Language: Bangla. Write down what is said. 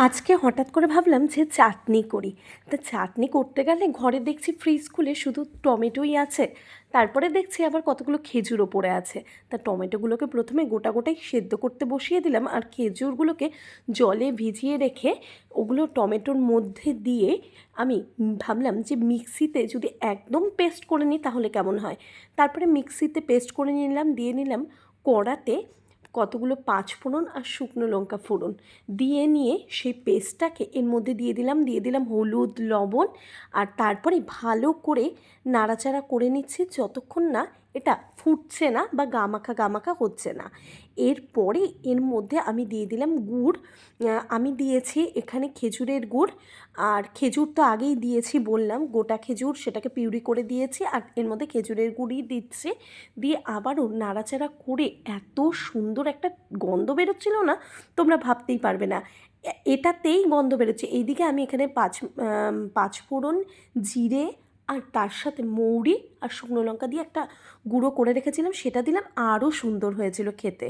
আজকে হঠাৎ করে ভাবলাম যে চাটনি করি। তা চাটনি করতে গেলে ঘরে দেখছি ফ্রিজ খুলে শুধু টমেটোই আছে। তারপরে দেখছি আবার কতগুলো খেজুরও পড়ে আছে। তা টমেটোগুলোকে প্রথমে গোটা গোটাই সেদ্ধ করতে বসিয়ে দিলাম, আর খেজুরগুলোকে জলে ভিজিয়ে রেখে ওগুলো টমেটোর মধ্যে দিয়ে আমি ভাবলাম যে মিক্সিতে যদি একদম পেস্ট করে নিই তাহলে কেমন হয়। তারপরে মিক্সিতে পেস্ট করে নিলাম, দিয়ে নিলাম কড়াতে কতগুলো পাঁচ ফোড়ন আর শুকনো লঙ্কা ফোড়ন দিয়ে নিয়ে সেই পেস্টটাকে এর মধ্যে দিয়ে দিলাম হলুদ, লবণ, আর তারপরে ভালো করে নাড়াচাড়া করে নিচ্ছি যতক্ষণ না এটা ফুটছে না বা গামাখা গামাখা হচ্ছে না। এরপরে এর মধ্যে আমি দিয়ে দিলাম গুড়। আমি দিয়েছি এখানে খেজুরের গুড়, আর খেজুর তো আগেই দিয়েছি বললাম, গোটা খেজুর সেটাকে পিউরি করে দিয়েছি, আর এর মধ্যে খেজুরের গুড়ই দিচ্ছি। দিয়ে আবারও নাড়াচাড়া করে এত সুন্দর একটা গন্ধ বেরোচ্ছিল না, তোমরা ভাবতেই পারবে না। এটাতেই গন্ধ বেরোচ্ছে। এইদিকে আমি এখানে পাঁচ ফোড়ন, জিরে, আর তার সাথে মৌরি আর শুকনো লঙ্কা দিয়ে একটা গুঁড়ো করে রেখেছিলাম, সেটা দিলাম, আরও সুন্দর হয়েছিল খেতে।